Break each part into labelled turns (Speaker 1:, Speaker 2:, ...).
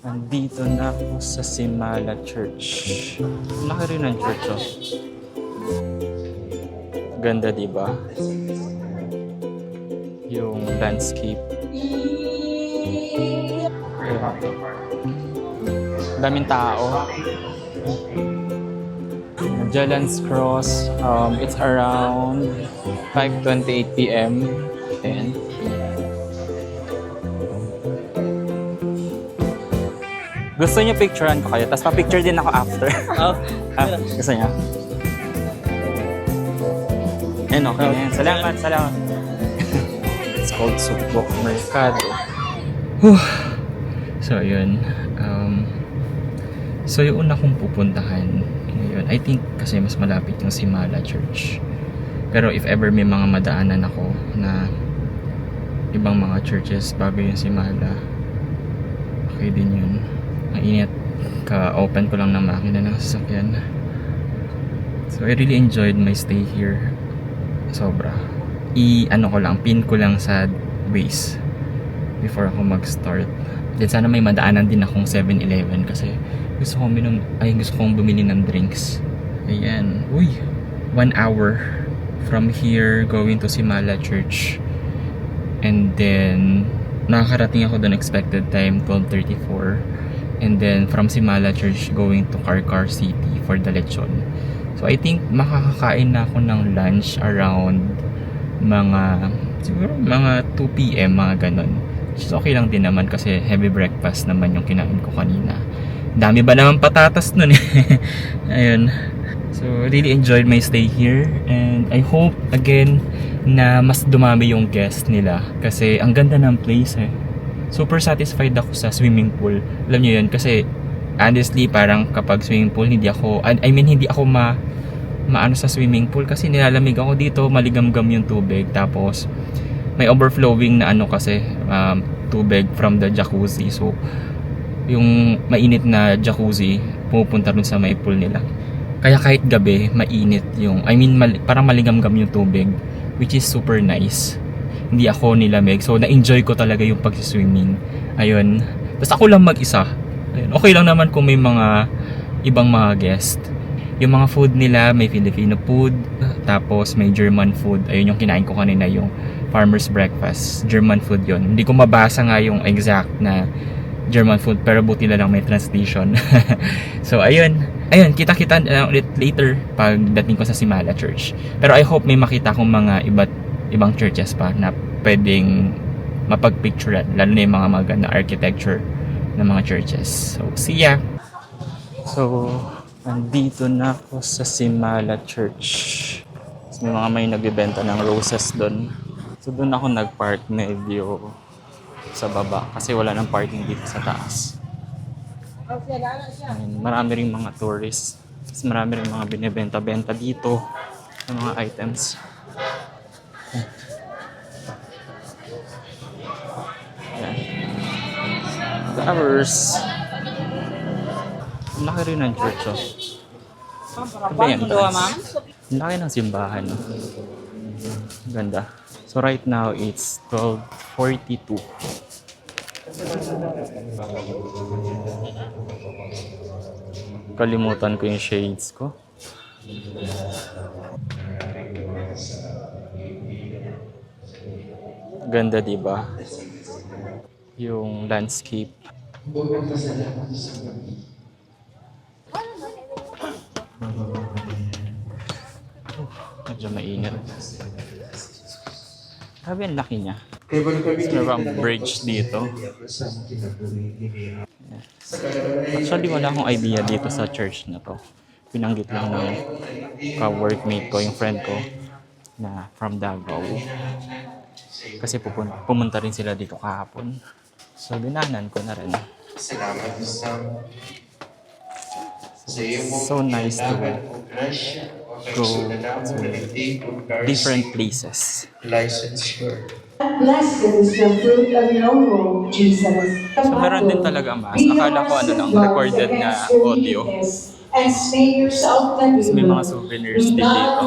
Speaker 1: Nandito na ako sa Simala Church. Laki rin ang church, oh. Ganda, di ba? Yung landscape. Daming tao. Jalan's Cross. It's around 5:28 p.m. And gusto niyo picturean ko kayo, tapos pa-picture din ako after. Gusto niya? Okay na yan. Salamat. It's called Subok Mercado. So, yun. So, yung una kong pupuntahan ngayon, I think kasi mas malapit yung Simala Church. Pero if ever may mga madaanan ako na ibang mga churches bago yung Simala, okay din yun. Ang init. Ka-open ko lang ng makina ng sasakyan. So, I really enjoyed my stay here. Sobra. Pin ko lang sa Waze before ako mag-start. Then sana may madaanan din akong 7-Eleven kasi gusto kong bumili ng drinks. Ayan. 1 hour from here going to Simala Church. And then nakakarating ako doon expected time 12:34. And then from Simala Church going to Carcar City for the lechon. So I think makakakain na ako ng lunch around siguro mga 2 p.m. mga ganon. Which is okay lang din naman kasi heavy breakfast naman yung kinain ko kanina. Dami ba naman patatas nun eh. Ayun. So really enjoyed my stay here and I hope again na mas dumami yung guest nila kasi ang ganda ng place eh. Super satisfied ako sa swimming pool. Alam niyo yun kasi honestly parang kapag swimming pool hindi ako maano sa swimming pool kasi nilalamig ako dito, maligamgam yung tubig tapos may overflowing na kasi tubig from the jacuzzi. So yung mainit na jacuzzi pupunta dun sa may pool nila. Kaya kahit gabi mainit parang maligamgam yung tubig, which is super nice. Hindi ako nilamig. So na-enjoy ko talaga yung pag-swimming. Ayun. Tapos ako lang mag-isa. Ayun. Okay lang naman kung may mga ibang mga guest. Yung mga food nila, may Filipino food, tapos may German food. Ayun yung kinain ko kanina, yung farmer's breakfast. German food yon. Hindi ko mabasa nga yung exact na German food, pero buti na lang may translation. So, ayun. Kita-kita ulit later pagdating ko sa Simala Church. Pero I hope may makita akong mga ibang churches pa na pwedeng mapagpicturean, lalo na yung mga maganda architecture ng mga churches. So, see ya! So, nandito na ako sa Simala Church. May may nagbibenta ng roses doon. So doon ako nag-park medyo sa baba kasi wala nang parking dito sa taas. And marami ring mga tourists. Marami ring mga binibenta-benta dito ng mga items. Ayan. Flowers. Laki rin ng church, oh. Ano yan, ang laki ng simbahan, oh. Ganda. So right now, it's 12:42. Kalimutan ko yung shades ko. Ganda, diba? Yung landscape. Medyo mainit. Grabe ang laki niya. Meron bridge dito. Actually wala akong idea dito sa church na to. Pinanggit lang ng ka-workmate ko, yung friend ko na from Davao. Kasi pumunta rin sila dito kahapon. So dinanan ko na rin. So nice to go to different places.
Speaker 2: Blessed is the fruit of your womb, Jesus.
Speaker 1: So meron din talaga mass. Akala ko lang, recorded na audio. Tapos may mga souvenirs din dito.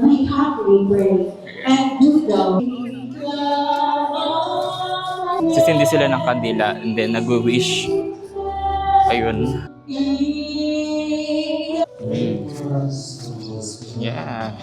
Speaker 2: We humbly pray and do the
Speaker 1: sisindi sila ng kandila and then nag-wish. Ayun. Yeah.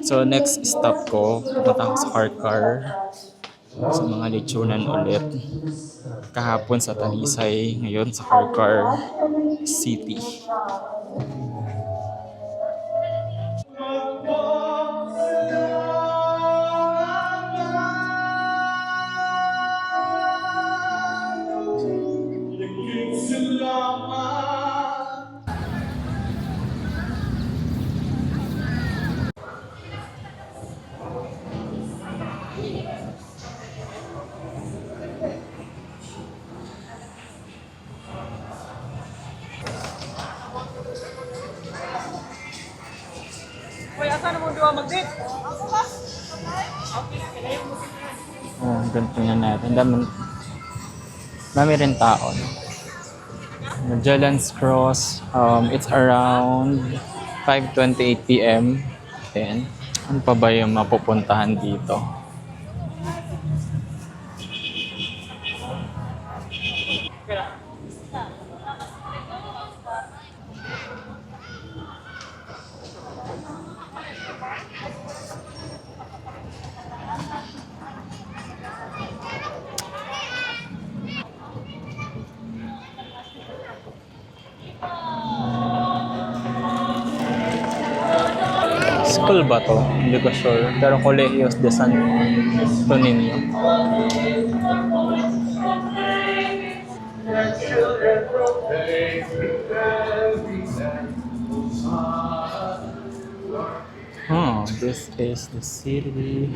Speaker 1: So next stop ko, pupunta ako sa car sa mga lechonan ulit. Kahapon sa Talisay, ngayon sa Car City. Oh, ganito na natin. Dami rin tao. No? Magellan's Cross. It's around 5:28 p.m. Then, ano pa ba yung mapupuntahan dito? School ba to? Hindi ko sure. Pero Colegios de Santo Niño. Oh, this is the city.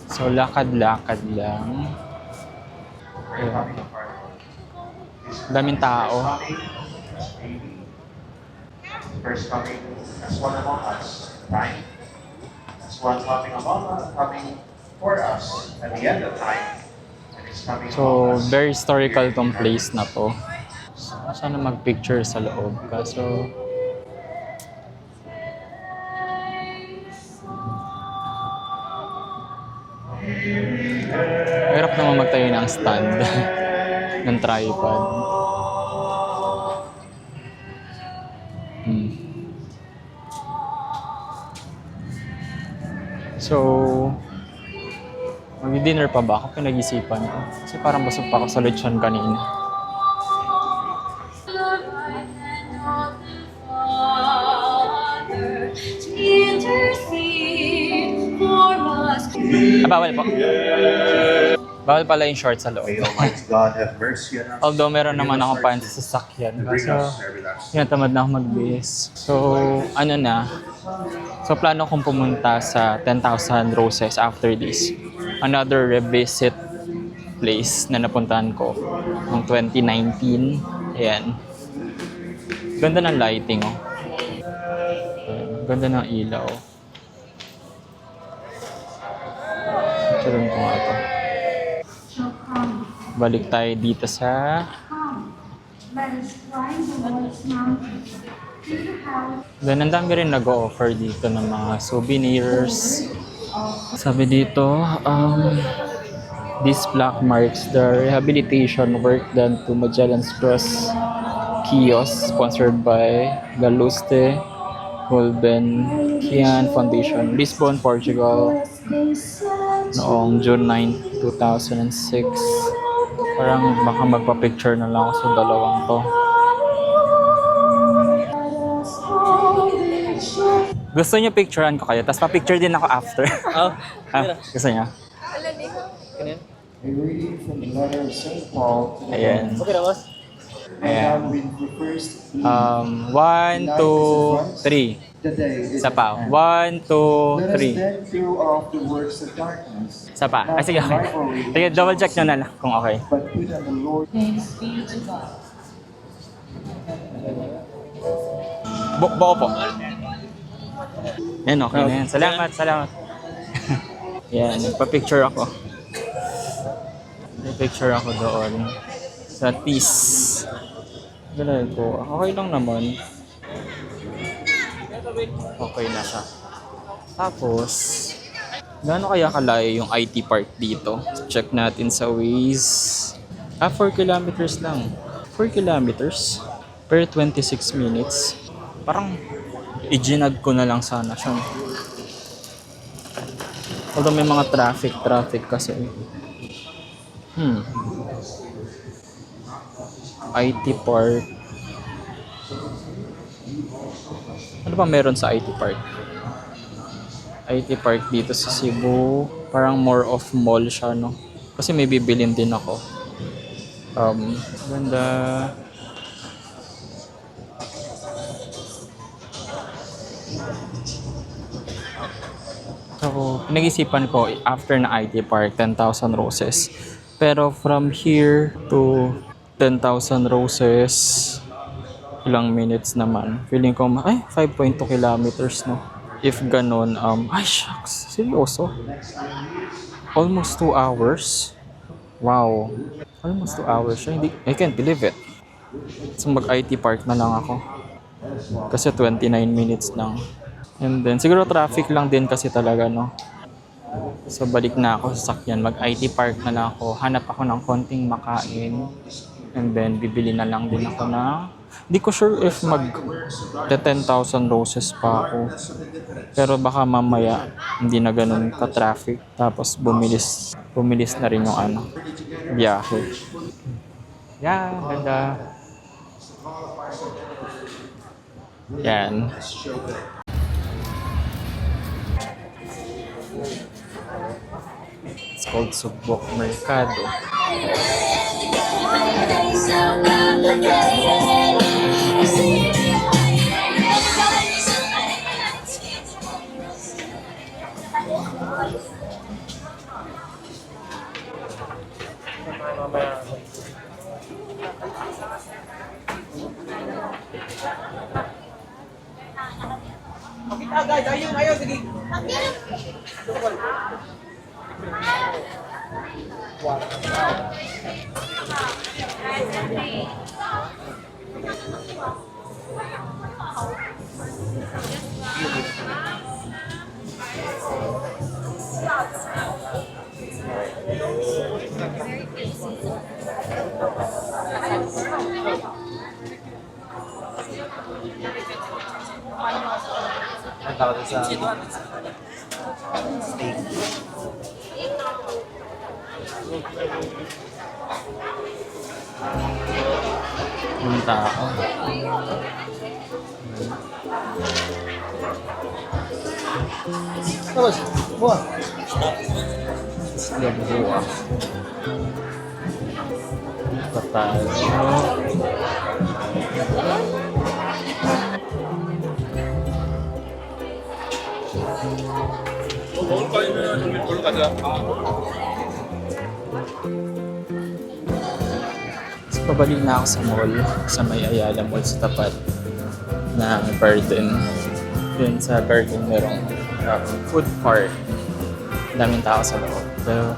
Speaker 1: So, lakad-lakad lang. Ayan. Daming tao.
Speaker 3: First coming as one among us, right? As one coming among us, coming for us at the end of time. And it's coming
Speaker 1: So,
Speaker 3: among us.
Speaker 1: very historical tong place na to. Sana mag-picture sa loob. Kaso, hirap naman magtayo ng stand ng tripod. So, mag-dinner pa ba ako? Pinag-isipan ko. Kasi parang busog pa ako sa lechon kanina. Bawal po. Bawal pala yung short sa loob.
Speaker 3: May Almighty God have mercy on us.
Speaker 1: Although meron naman akong pants sa sasakyan.
Speaker 3: Bring
Speaker 1: Kaso,
Speaker 3: us every last.
Speaker 1: yun, tamad na ako mag-base. So, ano na. So, plano kong pumunta sa 10,000 Roses after this. Another revisit place na napuntahan ko noong 2019. Ayan. Ganda ng lighting, oh. Ayan, ganda ng ilaw. Picturean ko nga ito. Balik tayo dito sa then ang dami rin nag-o-offer dito ng mga souvenirs. Sabi dito, this plaque marks the rehabilitation work done to Magellan's Cross kiosk sponsored by Galuste Gulbenkian Foundation, Lisbon, Portugal noong June 9, 2006. Parang baka magpa-picture na lang ako sa dalawang to. Gusto niyo picturean ko kayo, tapos pa-picture din ako after.
Speaker 4: Oh,
Speaker 1: Gusto niya?
Speaker 5: A reading from the letter of St. Paul to the
Speaker 1: Ayan.
Speaker 4: okay na, boss.
Speaker 1: Ayan.
Speaker 5: Now with the first
Speaker 1: 1, 2, 3.
Speaker 5: the day is
Speaker 1: Isa pa.
Speaker 5: at hand.
Speaker 1: 1, 2,
Speaker 5: Let us
Speaker 1: 3.
Speaker 5: then throw off the works of darkness,
Speaker 1: Isa pa. Ah, sige, okay. Sige, double check nyo na lang kung okay.
Speaker 5: but put on the Lord.
Speaker 1: Buko po. Yan, okay na yan. Salamat, salamat. Yan, nagpa-picture ako. Nagpa-picture ako doon. Sa TIS. Ganun ko. Okay lang naman. Okay na siya. Tapos, gaano kaya kalayo yung IT park dito? Check natin sa Waze. 4 kilometers lang. 4 kilometers per 26 minutes. Parang ijinag ko na lang sana siya. Although may mga traffic kasi. IT park. Ano ba meron sa IT park? IT park dito sa Cebu, parang more of mall siya, no? Kasi may bibilin din ako. Ganda. So, pinag-isipan ko, after na IT park, 10,000 roses. Pero from here to 10,000 roses, ilang minutes naman. Feeling ko, 5.2 kilometers, no? If ganon, shucks, seryoso? Almost 2 hours? Wow. Almost 2 hours siya. I can't believe it. So mag-IT park na lang ako. Kasi 29 minutes lang. And then, siguro traffic lang din kasi talaga, no? So balik na ako sa sakyan. Mag-IT park na lang ako. Hanap ako ng konting makain. And then, bibili na lang din ako na... Di ko sure if mag 10,000 roses pa ako. Pero baka mamaya hindi na ganun ka-traffic. Tapos bumilis na rin yung biyahe. Yan, ganda. Yan. It's called Sugbok Mercado.
Speaker 4: Ayaw, sige.
Speaker 1: Punta ako.
Speaker 4: Tapos, buwan.
Speaker 1: Gabuwa. Patay. So, pabalik na ako sa mall, sa may Ayala Mall sa tapat na garden. Dun sa garden merong food park. Daming tao sa loob. Pero